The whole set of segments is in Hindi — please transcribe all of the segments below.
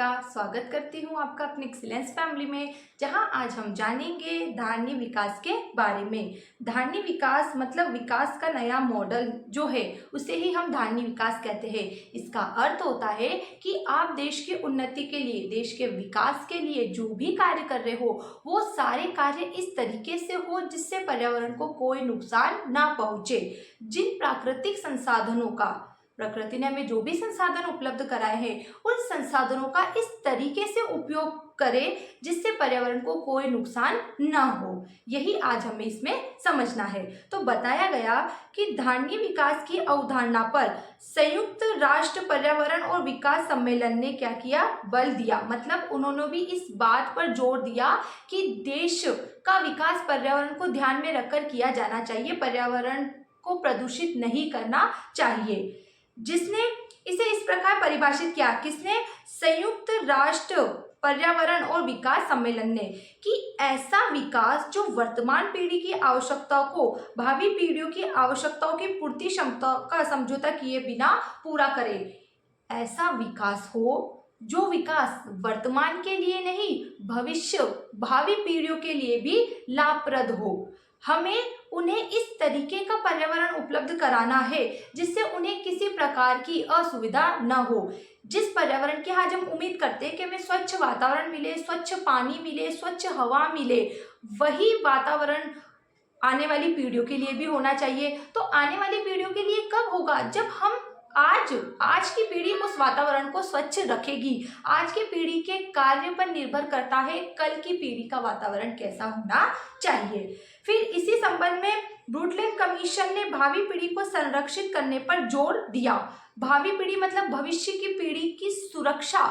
राधिका स्वागत करती हूँ आपका अपने एक्सीलेंस फैमिली में, जहाँ आज हम जानेंगे धारणीय विकास के बारे में। धारणीय विकास मतलब विकास का नया मॉडल जो है उसे ही हम धारणीय विकास कहते हैं। इसका अर्थ होता है कि आप देश की उन्नति के लिए, देश के विकास के लिए जो भी कार्य कर रहे हो वो सारे कार्य इस तरीके से हो जिससे पर्यावरण को कोई नुकसान ना पहुँचे। जिन प्राकृतिक संसाधनों का, प्रकृति ने हमें जो भी संसाधन उपलब्ध कराए हैं उन संसाधनों का इस तरीके से उपयोग करें जिससे पर्यावरण को कोई नुकसान ना हो, यही आज हमें इसमें समझना है। तो बताया गया कि धारणीय विकास की अवधारणा पर संयुक्त राष्ट्र पर्यावरण और विकास सम्मेलन ने क्या किया, बल दिया। मतलब उन्होंने भी इस बात पर जोर दिया कि देश का विकास पर्यावरण को ध्यान में रखकर किया जाना चाहिए, पर्यावरण को प्रदूषित नहीं करना चाहिए। जिसने इसे इस प्रकार परिभाषित किया, किसने, संयुक्त राष्ट्र पर्यावरण और विकास सम्मेलन ने, कि ऐसा विकास जो वर्तमान पीढ़ी की आवश्यकताओं को भावी पीढ़ियों की आवश्यकताओं की पूर्ति क्षमता का समझौता किए बिना पूरा करे। ऐसा विकास हो जो विकास वर्तमान के लिए नहीं, भविष्य भावी पीढ़ियों के लिए भी लाभप्रद हो। हमें उन्हें इस तरीके का पर्यावरण उपलब्ध कराना है जिससे उन्हें किसी प्रकार की असुविधा न हो। जिस पर्यावरण की आज हम उम्मीद करते हैं कि हमें स्वच्छ वातावरण मिले, स्वच्छ पानी मिले, स्वच्छ हवा मिले, वही वातावरण आने वाली पीढ़ियों के लिए भी होना चाहिए। तो आने वाली पीढ़ियों के लिए कब होगा, जब हम आज की पीढ़ी उस वातावरण को स्वच्छ रखेगी। आज की पीढ़ी के कार्य पर निर्भर करता है कल की पीढ़ी का वातावरण कैसा होना चाहिए। फिर इसी संबंध में ब्रूटलैंड कमीशन ने भावी पीढ़ी को संरक्षित करने पर जोर दिया। भावी पीढ़ी मतलब भविष्य की पीढ़ी की सुरक्षा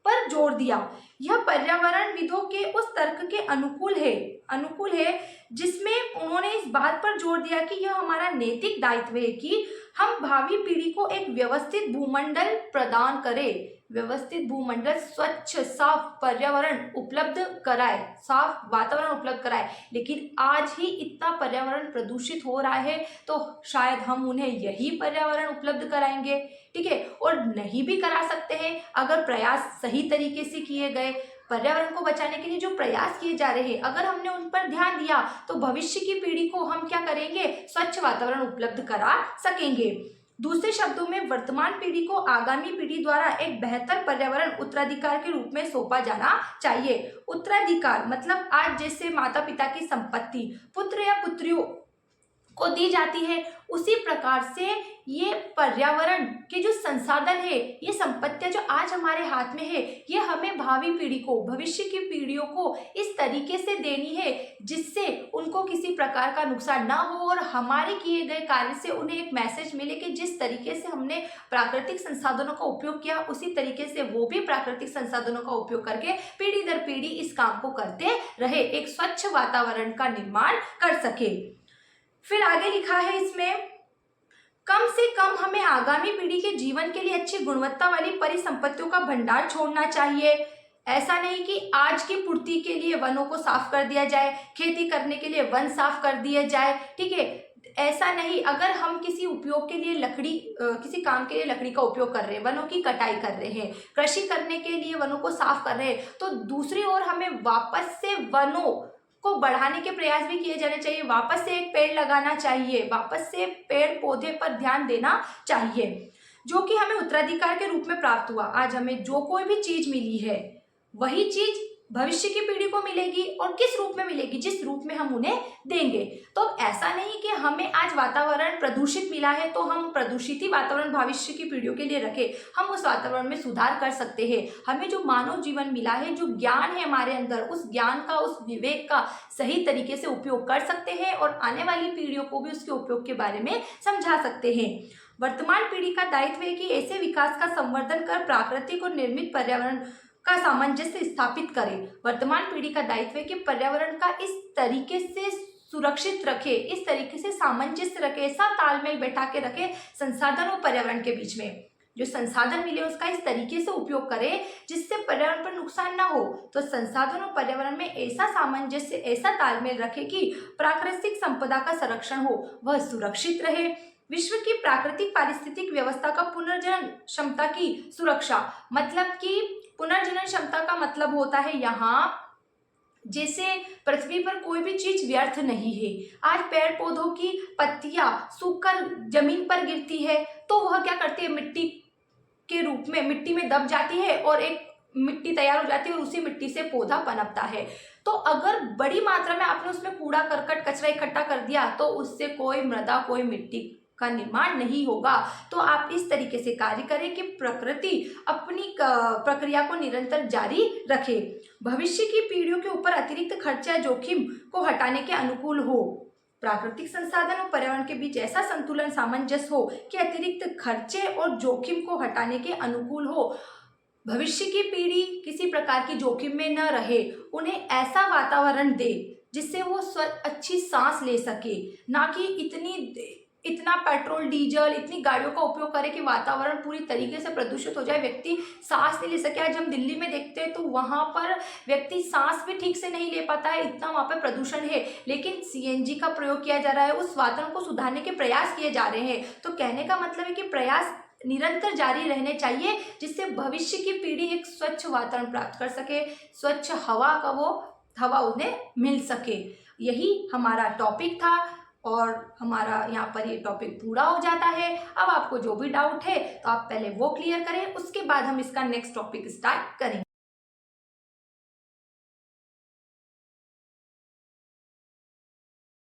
पर जोर दिया। यह पर्यावरणविदों के उस तर्क के अनुकूल है जिसमें उन्होंने इस बात पर जोर दिया कि यह हमारा नैतिक दायित्व है कि हम भावी पीढ़ी को एक व्यवस्थित भूमंडल प्रदान करें, व्यवस्थित भूमंडल, स्वच्छ साफ पर्यावरण उपलब्ध कराए, साफ वातावरण उपलब्ध कराए। लेकिन आज ही इतना पर्यावरण प्रदूषित हो रहा है तो शायद हम उन्हें यही पर्यावरण उपलब्ध कराएंगे, ठीक है। और नहीं भी करा सकते हैं अगर प्रयास सही तरीके से किए गए। पर्यावरण को बचाने के लिए जो प्रयास किए जा रहे हैं, अगर हमने उन पर ध्यान दिया तो भविष्य की पीढ़ी को हम क्या करेंगे, स्वच्छ वातावरण उपलब्ध करा सकेंगे। दूसरे शब्दों में वर्तमान पीढ़ी को आगामी पीढ़ी द्वारा एक बेहतर पर्यावरण उत्तराधिकार के रूप में सौंपा जाना चाहिए। उत्तराधिकार मतलब आज जैसे माता पिता की संपत्ति पुत्र या पुत्रियों को दी जाती है, उसी प्रकार से ये पर्यावरण के जो संसाधन है, ये संपत्तियां जो आज हमारे हाथ में है, ये हमें भावी पीढ़ी को, भविष्य की पीढ़ियों को इस तरीके से देनी है जिससे उनको किसी प्रकार का नुकसान ना हो और हमारे किए गए कार्य से उन्हें एक मैसेज मिले कि जिस तरीके से हमने प्राकृतिक संसाधनों का उपयोग किया उसी तरीके से वो भी प्राकृतिक संसाधनों का उपयोग करके पीढ़ी दर पीढ़ी इस काम को करते रहे, एक स्वच्छ वातावरण का निर्माण कर सके। फिर आगे लिखा है इसमें, कम से कम हमें आगामी पीढ़ी के जीवन के लिए अच्छी गुणवत्ता वाली परिसंपत्तियों का भंडार छोड़ना चाहिए। ऐसा नहीं कि आज की पूर्ति के लिए वनों को साफ कर दिया जाए, खेती करने के लिए वन साफ कर दिए जाए, ठीक है। ऐसा नहीं, अगर हम किसी उपयोग के लिए लकड़ी, किसी काम के लिए लकड़ी का उपयोग कर रहे हैं, वनों की कटाई कर रहे हैं, कृषि करने के लिए वनों को साफ कर रहे हैं, तो दूसरी ओर हमें वापस से वनों को बढ़ाने के प्रयास भी किए जाने चाहिए। वापस से एक पेड़ लगाना चाहिए, वापस से पेड़ पौधे पर ध्यान देना चाहिए, जो कि हमें उत्तराधिकार के रूप में प्राप्त हुआ। आज हमें जो कोई भी चीज मिली है वही चीज भविष्य की पीढ़ी को मिलेगी, और किस रूप में मिलेगी, जिस रूप में हम उन्हें देंगे। तो ऐसा नहीं कि हमें आज वातावरण प्रदूषित मिला है तो हम प्रदूषित ही वातावरण भविष्य की पीढ़ियों के लिए रखें। हम उस वातावरण में सुधार कर सकते हैं। हमें जो मानव जीवन मिला है, जो ज्ञान है हमारे अंदर, उस ज्ञान का, उस विवेक का सही तरीके से उपयोग कर सकते हैं और आने वाली पीढ़ियों को भी उसके उपयोग के बारे में समझा सकते हैं। वर्तमान पीढ़ी का दायित्व है कि ऐसे विकास का संवर्धन कर प्राकृतिक और निर्मित पर्यावरण का सामंजस्य स्थापित करें। वर्तमान पीढ़ी का दायित्व है कि पर्यावरण का इस तरीके से सुरक्षित रखे, इस तरीके से सामंजस्य रखे, ऐसा तालमेल बैठा के रखे संसाधन और पर्यावरण के बीच में। जो संसाधन मिले उसका इस तरीके से उपयोग करें जिससे पर्यावरण पर नुकसान ना हो। तो संसाधन और पर्यावरण में ऐसा सामंजस्य, ऐसा तालमेल रखे कि प्राकृतिक संपदा का संरक्षण हो, वह सुरक्षित रहे। विश्व की प्राकृतिक पारिस्थितिक व्यवस्था का पुनर्जनन क्षमता की सुरक्षा, मतलब कि पुनर्जनन क्षमता का मतलब होता है यहाँ जैसे पृथ्वी पर कोई भी चीज व्यर्थ नहीं है। आज पेड़ पौधों की पत्तियां सूखकर जमीन पर गिरती है तो वह क्या करती है, मिट्टी के रूप में मिट्टी में दब जाती है और एक मिट्टी तैयार हो जाती है और उसी मिट्टी से पौधा पनपता है। तो अगर बड़ी मात्रा में आपने उसमें कूड़ा करकट कचरा इकट्ठा कर दिया तो उससे कोई मृदा कोई मिट्टी का निर्माण नहीं होगा। तो आप इस तरीके से कार्य करें कि प्रकृति अपनी प्रक्रिया को निरंतर जारी रखे, भविष्य की पीढ़ियों के ऊपर अतिरिक्त खर्चा जोखिम को हटाने के अनुकूल हो, प्राकृतिक संसाधन और पर्यावरण के बीच ऐसा संतुलन सामंजस्य हो कि अतिरिक्त खर्चे और जोखिम को हटाने के अनुकूल हो, भविष्य की पीढ़ी किसी प्रकार की जोखिम में न रहे, उन्हें ऐसा वातावरण दे जिससे वो अच्छी सांस ले सके, ना कि इतना पेट्रोल डीजल इतनी गाड़ियों का उपयोग करे कि वातावरण पूरी तरीके से प्रदूषित हो जाए, व्यक्ति सांस नहीं ले सके। आज हम दिल्ली में देखते हैं तो वहाँ पर व्यक्ति सांस भी ठीक से नहीं ले पाता है, इतना वहाँ पर प्रदूषण है। लेकिन सीएनजी का प्रयोग किया जा रहा है, उस वातावरण को सुधारने के प्रयास किए जा रहे हैं। तो कहने का मतलब है कि प्रयास निरंतर जारी रहने चाहिए जिससे भविष्य की पीढ़ी एक स्वच्छ वातावरण प्राप्त कर सके, स्वच्छ हवा उन्हें मिल सके। यही हमारा टॉपिक था और हमारा यहाँ पर ये टॉपिक पूरा हो जाता है। अब आपको जो भी डाउट है तो आप पहले वो क्लियर करें, उसके बाद हम इसका नेक्स्ट टॉपिक स्टार्ट करेंगे।